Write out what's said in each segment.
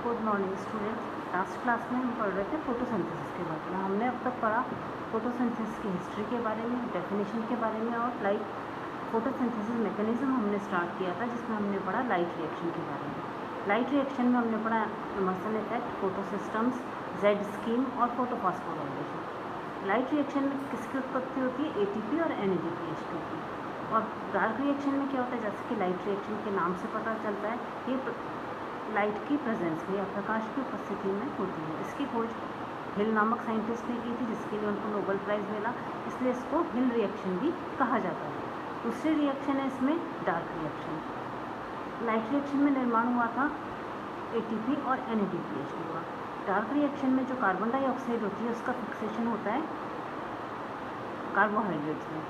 Good morning students. Last class में हम पढ़ रहे थे फोटोसिंथेसिस के बारे में। हमने अब तक पढ़ा फोटोसिंथेसिस की हिस्ट्री के बारे में, डेफिनेशन के बारे में और लाइट फोटोसिंथेसिस मैकेनिज्म हमने स्टार्ट किया था जिसमें हमने पढ़ा लाइट रिएक्शन के बारे में। लाइट रिएक्शन में हमने पढ़ा इमर्सन इफेक्ट, फोटोसिस्टम्स, जेड स्कीम और फोटोफॉस्फोराइलेशन। लाइट रिएक्शन में किसकी उत्पत्ति होती है? एटीपी और NADPH2 की। और डार्क रिएक्शन में क्या होता है? जैसे कि लाइट रिएक्शन के नाम से पता चलता है, ये लाइट की प्रेजेंस में या प्रकाश की उपस्थिति में होती है। इसकी खोज हिल नामक साइंटिस्ट ने की थी जिसके लिए उनको नोबेल प्राइज़ मिला, इसलिए इसको हिल रिएक्शन भी कहा जाता है। दूसरी रिएक्शन है इसमें डार्क रिएक्शन। लाइट रिएक्शन में निर्माण हुआ था ATP और NADPH2 का। डार्क रिएक्शन में जो कार्बन डाइऑक्साइड होती है उसका फिक्सेशन होता है कार्बोहाइड्रेट्स में।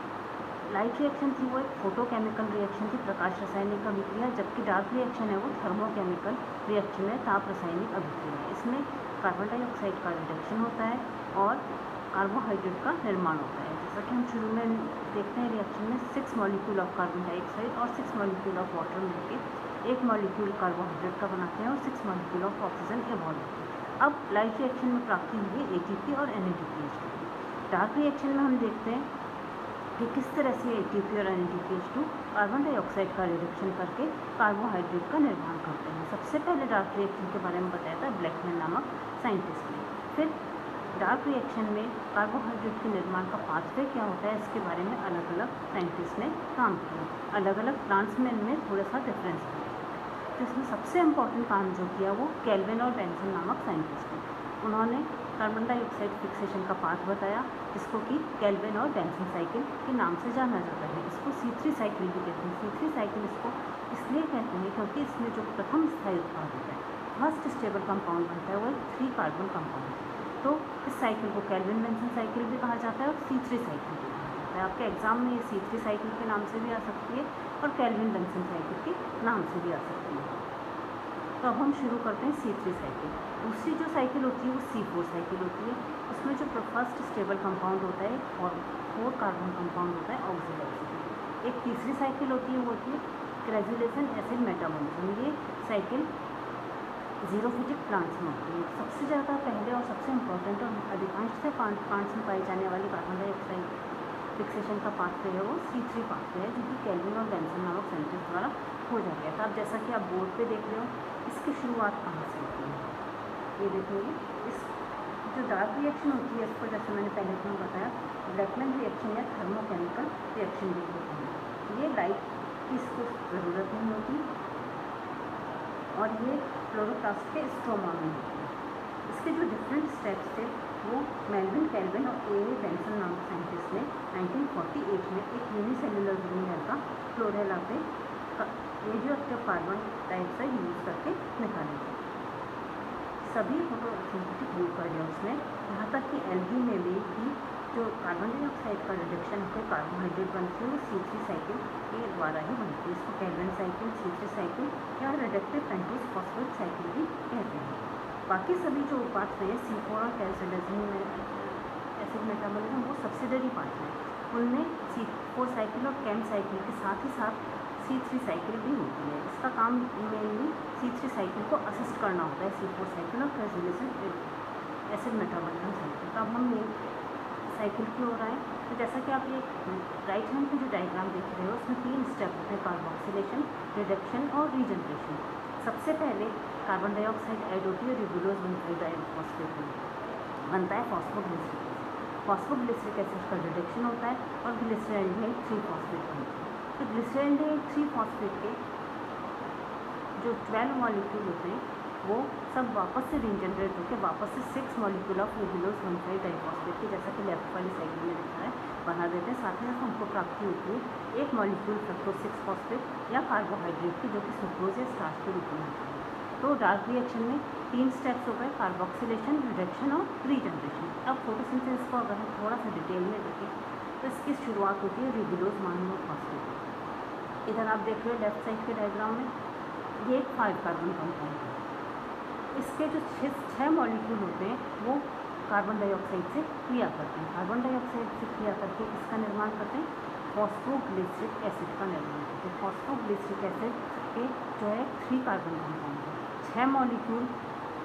लाइट रिएक्शन थी वो एक फोटोकेमिकल रिएक्शन थी, प्रकाश रासायनिक अभिक्रिया, जबकि डार्क रिएक्शन है वो थर्मोकेमिकल रिएक्शन है, ताप रासायनिक अभिक्रिया। इसमें कार्बन डाइऑक्साइड का रिडक्शन होता है और कार्बोहाइड्रेट का निर्माण होता है। जैसा कि हम शुरू में देखते हैं, रिएक्शन में 6 मॉलिक्यूल ऑफ कार्बन डाइऑक्साइड और 6 मॉलिक्यूल ऑफ वाटर मिलकर एक मॉलिक्यूल कार्बोहाइड्रेट का बनाते हैं और 6 मॉलिक्यूल ऑफ ऑक्सीजन इवॉल्व होते हैं। अब लाइट रिएक्शन में प्राप्ति हुई ATP और NADPH2। डार्क रिएक्शन में हम देखते हैं कि किस तरह से ATP और NADPH2 कार्बन डाइऑक्साइड का रिडक्शन करके कार्बोहाइड्रेट का निर्माण करते हैं। सबसे पहले डार्क रिएक्शन के बारे में बताया था ब्लैकमैन नामक साइंटिस्ट ने। फिर डार्क रिएक्शन में कार्बोहाइड्रेट के निर्माण का पाथवे क्या होता है इसके बारे में अलग अलग साइंटिस्ट ने काम किया। अलग अलग प्लांट्स में इनमें थोड़ा सा डिफरेंस है। तो इसमें सबसे इम्पॉर्टेंट काम जो किया वो केल्विन और बेंसन नामक साइंटिस्ट ने। उन्होंने कार्बन डाइऑक्साइड फिक्सेशन का पाथ बताया जिसको कि केल्विन और बेंसन साइकिल के नाम से जाना जाता है। इसको C3 साइकिल भी कहते हैं। C3 साइकिल इसको इसलिए कहते हैं क्योंकि इसमें जो प्रथम स्थायी उत्पाद होता है, फर्स्ट स्टेबल कंपाउंड बनता है, वो 3 कार्बन कंपाउंड है। तो इस साइकिल को केल्विन बेंसन साइकिल भी कहा जाता है और C3 साइकिल भी कहा जाता है। आपके एग्जाम में ये C3 साइकिल के नाम से भी आ सकती है और केल्विन बेंसन साइकिल के नाम से भी आ सकती है। तो अब हम शुरू करते हैं C3 साइकिल। दूसरी जो साइकिल होती है वो C4 साइकिल होती है। उसमें जो फर्स्ट स्टेबल कंपाउंड होता है और 4 कार्बन कंपाउंड होता है ऑक्सीजन। एक तीसरी साइकिल होती है वो होती है ग्रेजुलेशन एसिड मेटाबॉलिज्म। ये साइकिल जीरोफिटिक प्लांट्स में होती है। सबसे ज़्यादा पहले और सबसे इम्पोर्टेंट और अधिकांश से प्लांट्स में पाई जाने वाली कार्बन डाइऑक्साइड फिक्सेशन का पाथवे है वो C3 पाथवे है, जो कि केल्विन और बेंसन नामक साइंटिस्ट द्वारा खोजा गया था। अब जैसा कि आप बोर्ड पे देख रहे हो, इसकी शुरुआत कहाँ से होती है ये देखेंगे। इस जो डार्क रिएक्शन होती है इसको जैसे मैंने पहले तुम्हें बताया ब्लैकमैन रिएक्शन या थर्मोकेमिकल रिएक्शन भी होती है। ये लाइट की इसको ज़रूरत नहीं होती और ये क्लोरोप्लास्ट के स्ट्रोमा में होती है। इसके जो डिफरेंट स्टेप्स थे वो मेल्विन केल्विन और A.A. बेंसन नामक साइंटिस्ट ने 1948 में एक यूनिसेल्युलर विनेगर का क्लोरेला पे रेडियोएक्टिव कार्बन डाइऑक्साइड यूज़ करके निकाले थे। सभी फोटोसिंथेटिक यूकैरियोट्स में, यहाँ तक कि एल्गी में भी जो कार्बन डाइऑक्साइड का रिडक्शन होकर कार्बोहाइड्रेट बनती है वो C3 साइकिल के द्वारा ही बनती है। इसको केल्विन साइकिल, C3 साइकिल या रिडक्टिव पेंटोज फॉस्फेट साइकिल भी कहते हैं। बाकी सभी जो पाथवे हैं C4 और कैल्सिलेशन एसिड मेटाबॉलिज्म वो सब्सिडरी पाथवे हैं। उनमें C4 साइकिल और कैम साइकिल के साथ ही साथ C3 साइकिल भी होती है। इसका काम मेनली C3 साइकिल को असिस्ट करना होता है, C4 साइकिल और कैल्सिलेशन एसिड मेटाबॉलिज्म साइकिल। तो अब हम ये साइकिल की ओर आए तो जैसा कि आप ये राइट हैंड पे जो डायग्राम देख रहे हो उसमें 3 स्टेप होते हैं, कार्बोक्सिलेशन, रिडक्शन और रीजनरेशन। सबसे पहले कार्बन डाइऑक्साइड ऐड होती है, रिबुलोज डाइफॉस्फेट बनता है फॉस्फोग्लिसरिक एसिड। फॉस्फोग्लिसरिक एसिड का रिडक्शन होता है और ग्लिसरॉल्डिहाइड 3 फॉस्फेट बनता है। तो ग्लिसरॉल्डिहाइड 3 फॉस्फेट के जो 12 मॉलिक्यूल होते हैं वो सब वापस से रीजनरेट होकर वापस से 6 मॉलिक्यूल ऑफ रिबुलोज डाइफॉस्फेट के, जैसा कि लेफ्ट वाली साइड में लिखा है, बना देते हैं। साथ ही साथ हमको प्राप्ति होती है एक मॉलिक्यूल फ्रक्टोज 6 फॉस्फेट या कार्बोहाइड्रेट की, जो कि सुक्रोज या स्टार्च के रूप में होती है। तो डार्क रिएक्शन में 3 स्टेप्स हो गए, कार्बोक्सिलेशन, रिडक्शन और रीजनरेशन। अब फोटोसिंथेसिस को अगर हम थोड़ा सा डिटेल में देखें तो इसकी शुरुआत होती है रिबुलोज मोनोफॉस्फेट। इधर आप देख रहे हो लेफ्ट साइड के डायग्राम में ये एक 5 कार्बन कंपाउंड है। इसके जो 6 मॉलिक्यूल होते हैं वो कार्बन डाइऑक्साइड से क्रिया करते हैं। कार्बन डाइऑक्साइड से क्रिया करके इसका निर्माण करते हैं, फॉस्फोग्लिसरिक एसिड का निर्माण करते हैं। फॉस्फोग्लिसरिक एसिड के जो है 3 कार्बन कंपाउंड है। 6 मॉलिक्यूल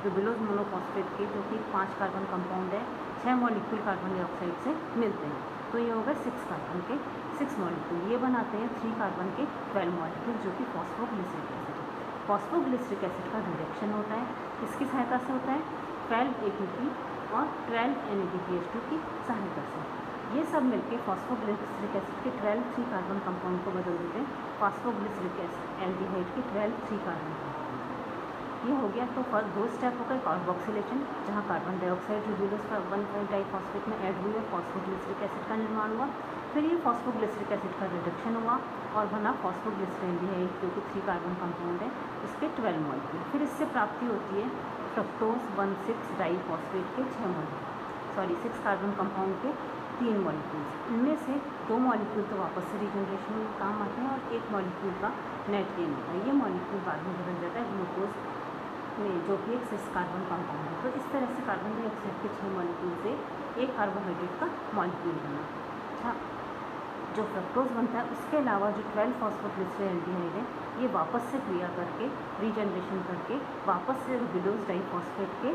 रिबुलोज मोनोफॉस्फेट के, जो कि 5 कार्बन कंपाउंड है, 6 मॉलिक्यूल कार्बन डाइऑक्साइड से मिलते हैं। तो ये हो गए 6 कार्बन के 6 मॉलिक्यूल। ये बनाते हैं 3 कार्बन के 12 मॉलिक्यूल, जो कि फॉस्फोग्लिसरिक एसिड है। फॉस्फोग्लिसरिक एसिड का रिडक्शन होता है, किसकी सहायता से होता है? 12 ATP और 12 NADPH2 की सहायता से। ये सब मिलके फॉस्फोग्लिसरिक एसिड के 12 3 कार्बन कंपाउंड को बदल देते हैं फॉस्फोग्लिसरिक एसिड एल्डिहाइड के 12 3 कार्बन कंपाउंड। ये हो गया। तो फर्स्ट 2 स्टेप हो गए कार्बोक्सिलेशन, जहाँ कार्बन डाइऑक्साइड रिड्यूस का 1,5-डाइफॉस्फेट में ऐड हुई और फॉस्फोग्लिसरिक एसिड का निर्माण हुआ। फिर ये फॉस्फोग्लिसरिक एसिड का रिडक्शन हुआ और बना फॉस्फोग्लिसरेल्डिहाइड, जो कि 3 कार्बन कंपाउंड है, इसके 12 मॉलिक्यूल। फिर इससे प्राप्ति होती है फ्रक्टोज 1,6-डाइफॉस्फेट के 6 कार्बन कंपाउंड के 3 मॉलिक्यूल्स। इनमें से 2 मॉलिक्यूल तो वापस से रीजनरेशन में काम आते हैं और 1 मॉलिक्यूल का नेट गेन होता है। ये मॉलिक्यूल बाद में बदल जाता है ग्लूकोज में, जो कि एक 6 कार्बन कंपाउंड है। तो इस तरह से कार्बन डाइऑक्साइड के 6 मॉलिक्यूल से एक कार्बोहाइड्रेट का मॉलिक्यूल बना। अच्छा, जो फ्रक्टोज बनता है उसके अलावा जो 12 फॉस्फोग्लिसरेल्डिहाइड है, ये वापस से क्रिया करके रीजनरेशन करके वापस से रिबुलोज डाइफॉस्फेट के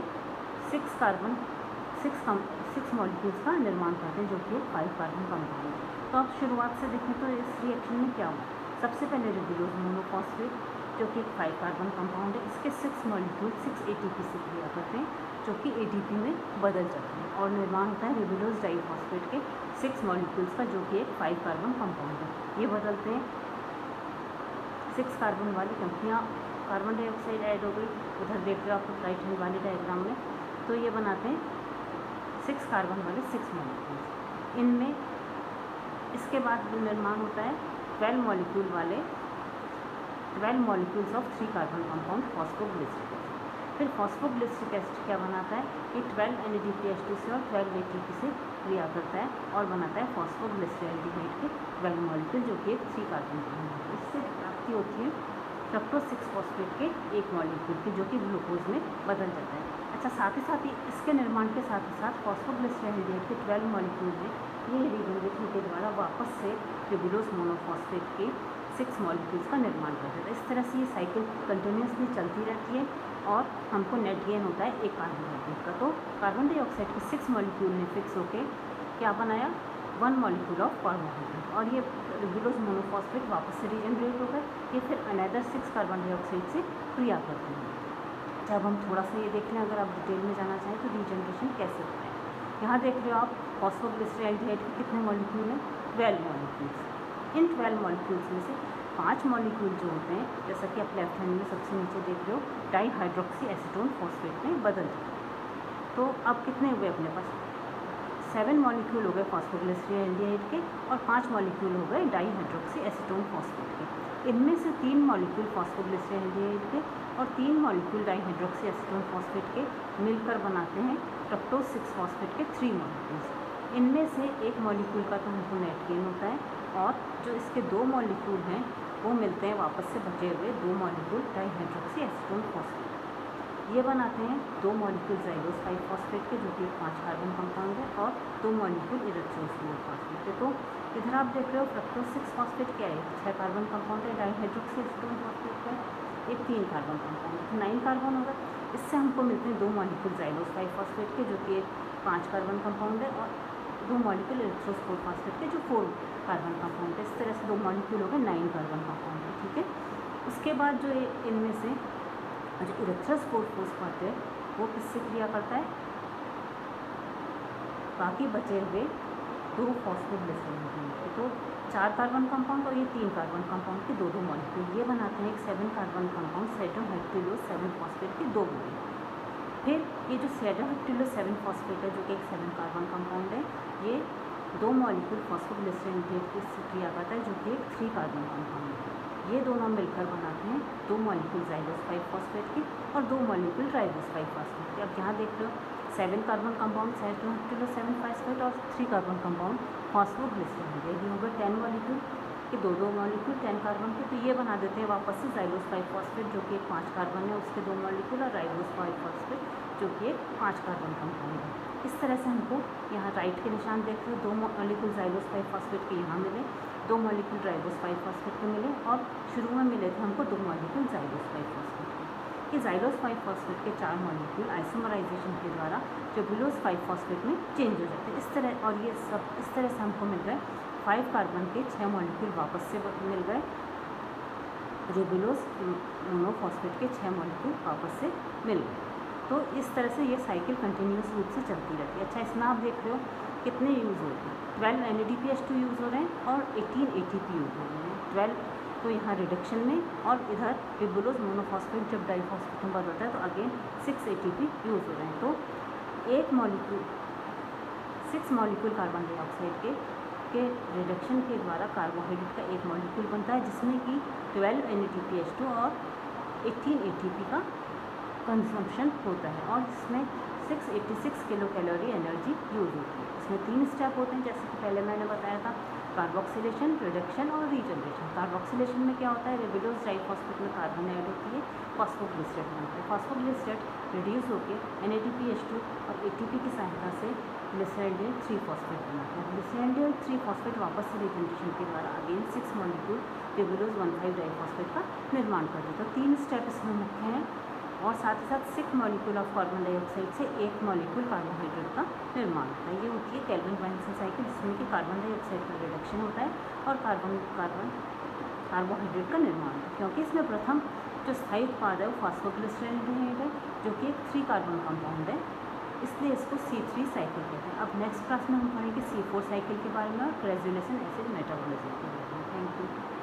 6 मॉलिक्यूल्स का निर्माण करते हैं, जो कि 5 कार्बन कंपाउंड है। तो अब शुरुआत से देखें तो इस रिएक्शन में क्या हुआ? सबसे पहले रिबुलोज मोनोफॉस्फेट, जो कि 5 कार्बन कंपाउंड है, इसके 6 मॉलिक्यूल 6 ATP से क्रिया करते हैं, जो कि ATP में बदल जाते हैं और निर्माण होता है रिबुलोज डाइफॉस्फेट के 6 मॉलिक्यूल्स का, जो कि एक 5 कार्बन कंपाउंड है। ये बदलते हैं 6 कार्बन वाली कंपनियाँ, कार्बन डाइऑक्साइड ऐड हो गई, उधर देख रहे हो आप राइट हैंड वाले डायग्राम में। तो ये बनाते हैं 6 कार्बन वाले 6 मॉलिक्यूल्स। इनमें इसके बाद निर्माण होता है 12 मॉलिक्यूल वाले 12 molecules of 3 carbon compound phosphoglyceric acid. फिर फॉस्फोग्लिसरिक एसिड क्या बनाता है? ये 12 NADPH2 से और 12 ATP से क्रिया करता है और बनाता है फॉस्फोग्लिसरेल्डिहाइड के 12 मॉलिक्यूल, जो कि एक 3 कार्बन कंपाउंड है। इससे प्राप्ति होती है फ्रक्टोज 6-फॉस्फेट के 1 मॉलिक्यूल की, जो कि ग्लूकोज में बदल जाता है। अच्छा, साथ ही इसके निर्माण के साथ ही साथ फॉस्फोग्लिसरेल्डिहाइड के 12 मॉलिक्यूल में ये रीजनरेशन के द्वारा वापस से रिबुलोज मोनोफॉस्फेट के 6 मॉलिक्यूल्स का निर्माण कर देता है। इस तरह से ये साइकिल कंटिन्यूसली चलती रहती है और हमको नेट गेन होता है एक कार्बोहाइड्रेट का। तो कार्बन डाइऑक्साइड के 6 मॉलिक्यूल ने फिक्स होके क्या बनाया? 1 मॉलिक्यूल ऑफ कार्बोहाइड्रेट, और ये रिबुलोज मोनोफॉस्फेट वापस से रीजनरेट हो गए। ये फिर अनदर 6 कार्बन डाइऑक्साइड से क्रिया करते हैं। जब हम थोड़ा सा ये देख लें, अगर आप डिटेल में जाना चाहें तो रीजनरेशन कैसे होता है। यहाँ देख रहे हो आप फॉस्फोग्लिसरेल्डिहाइड के कितने मॉलिक्यूल हैं? 12 मॉलिक्यूल्स। इन 12 मॉलिक्यूल्स में से 5 मॉलिक्यूल जो होते हैं, जैसा कि आप लेफ्ट हैंड में सबसे नीचे देख रहे हो, डाईहाइड्रोक्सी एसीटोन फॉस्फेट में बदल जाते हैं। तो अब कितने हुए अपने पास? 7 मॉलिक्यूल हो गए फॉस्फोग्लिसरेल्डिहाइड के और 5 मॉलिक्यूल हो गए डाईहाइड्रोक्सी एसीटोन फॉस्फेट के। इनमें से 3 मॉलिक्यूल फॉस्फोग्लिसरेल्डिहाइड के और 3 मॉलिक्यूल डाईहाइड्रोक्सी एसीटोन फॉस्फेट के मिलकर बनाते हैं फ्रक्टोज 6-फॉस्फेट के 3 मॉलिक्यूल्स। इनमें से एक मॉलिक्यूल का तो हमको नेट गेन होता है, और जो इसके 2 मॉलिक्यूल हैं वो मिलते हैं वापस से बचे हुए 2 मॉलिक्यूल डाईहाइड्रोक्सी एसीटोन फॉस्फेट। ये बनाते हैं 2 मॉलिक्यूल जाइलोस 5-फॉस्फेट के, जो कि 5 कार्बन कंपाउंड है, और 2 मॉलिक्यूल इरेथ्रोस मोनोफॉस्फेट के। तो इधर आप देख रहे हो फ्रक्टोज 6-फॉस्फेट क्या है? 6 कार्बन कंपाउंड है, डाईहाइड्रोक्सी एसीटोन फॉस्फेट का एक 3 कार्बन कंपाउंड है, 9 कार्बन होगा। इससे हमको मिलते हैं 2 मॉलिक्यूल जाइलोस 5-फॉस्फेट के, जो कि एक 5 कार्बन कंपाउंड है, और 2 मॉलिक्यूल इरेथ्रोस 4-फॉस्फेट के, जो 4 कार्बन कंपाउंड है। इस तरह से 2 मॉलिक्यूल हो गए 9 कार्बन कंपाउंड है, ठीक है। उसके बाद जो इनमें से जो इरेथ्रोस 4-फॉस्फेट है वो किससे क्रिया करता है? बाकी बचे हुए 2 फॉस्फोग्लिसरेल्डिहाइड के। तो 4 कार्बन कंपाउंड और ये 3 कार्बन कंपाउंड के 2 मॉलिक्यूल, ये बनाते हैं एक 7 कार्बन कंपाउंड सेडोहेक्टिलोज 7-फॉस्फेट के 2 मॉलिक्यूल। फिर ये जो सेडोहेक्टिलोज 7-फॉस्फेट है, जो कि एक 7 कार्बन कंपाउंड है, ये 2 मॉलिक्यूल फॉस्फोग्लिसरेल्डिहाइड की क्रिया करता है, जो कि एक 3 कार्बन कंपाउंड है। ये दोनों मिलकर बनाते हैं 2 मॉलिक्यूल जाइलोस 5-फॉस्फेट की और 2 मॉलिक्यूल राइबोस 5-फॉस्फेट के। अब यहाँ देख लो 7 कार्बन कंपाउंड सेडोहेक्टिलोज 7-फॉस्फेट और 3 कार्बन कंपाउंड फॉस्फोग्लिसरेल्डिहाइड, ये हो गए 10 मॉलिक्यूल के 2 मॉलिक्यूल 10 कार्बन के। तो ये बना देते हैं वापस से जाइलोस 5-फॉस्फेट, जो कि एक 5 कार्बन है, उसके 2 मॉलिक्यूल, और राइबोस 5-फॉस्फेट, जो कि एक 5 कार्बन कंपाउंड है। इस तरह से हमको यहाँ राइट के निशान देख रहे हो, 2 मॉलिक्यूल जाइलोस 5-फॉस्फेट के यहाँ मिले, 2 मॉलिक्यूल राइबोस 5-फॉस्फेट के मिले, और शुरू में मिले थे हमको 2 मॉलिक्यूल जाइलोस 5-फॉस्फेट के। कि जाइलोस 5 फॉस्फेट के 4 मॉलिक्यूल आइसोमराइजेशन के द्वारा ट्यूबुलोस 5 फॉस्फेट में चेंज हो जाते हैं। इस तरह, और ये सब इस तरह से हमको मिल गए 5 कार्बन के 6 मॉलिक्यूल वापस से मिल गए, रिबुलोस मोनोफॉस्फेट के 6 मॉलिक्यूल वापस से मिल गए। तो इस तरह से ये साइकिल कंटिन्यूस रूप से चलती रहती है। अच्छा, इसमें आप देख रहे हो कितने यूज़ होते हैं, 12 NADPH2 यूज़ हो रहे हैं और 18 ATP यूज़ हो रहे हैं। 12 तो यहाँ रिडक्शन में, और इधर रिबुलोस मोनोफॉस्फेट जब डाइफॉस्फेट में बदलता है तो अगेन 6 ATP यूज़ हो रहे हैं। तो 6 मॉलिक्यूल कार्बन डाइऑक्साइड के रिडक्शन के द्वारा कार्बोहाइड्रेट का एक मॉलिक्यूल बनता है, जिसमें कि 12 NADPH2 और 18 ATP का कंजम्पशन होता है, और इसमें 686 किलो कैलोरी एनर्जी यूज़ होती है। इसमें 3 स्टेप होते हैं, जैसे कि पहले मैंने बताया था, कार्बोक्सिलेशन, रिडक्शन और रीजनरेशन। कार्बोक्सिलेशन में क्या होता है, रिबुलोस डाइफॉस्फेट में कार्बन ऐड होती है, फॉस्फोग्लिसरेट बनता है। फॉस्फोग्लिसरेट रिड्यूस होकर NADPH2 और ATP की सहायता से ग्लिसरॉल 3 फॉस्फेट बनाता है। ग्लिसरॉल 3 फॉस्फेट वापस से रीजनरेशन के द्वारा अगेन 6 मॉलिक्यूल रिबुलोस 1,5 डाइफॉस्फेट का निर्माण कर देता है। 3 स्टेप इसमें मुख्य हैं, और साथ ही साथ 6 मॉलिक्यूल ऑफ कार्बन डाइऑक्साइड से 1 मॉलिक्यूल कार्बोहाइड्रेट का निर्माण होता है। ये होती है केल्विन बाइंसन साइकिल, जिसमें कि कार्बन डाइऑक्साइड का रिडक्शन होता है और कार्बोहाइड्रेट का निर्माण होता है। क्योंकि इसमें प्रथम जो स्थायी उत्पाद है वो फॉस्फोग्लिसराइड है, जो कि एक 3 कार्बन कंपाउंड है, इसलिए इसको C3 साइकिल कहते हैं। अब नेक्स्ट क्लास में हम पढ़ेंगे C4 साइकिल के बारे में और ग्रेजुलेशन एसिड मेटाबॉलिज्म के बारे में। Thank you.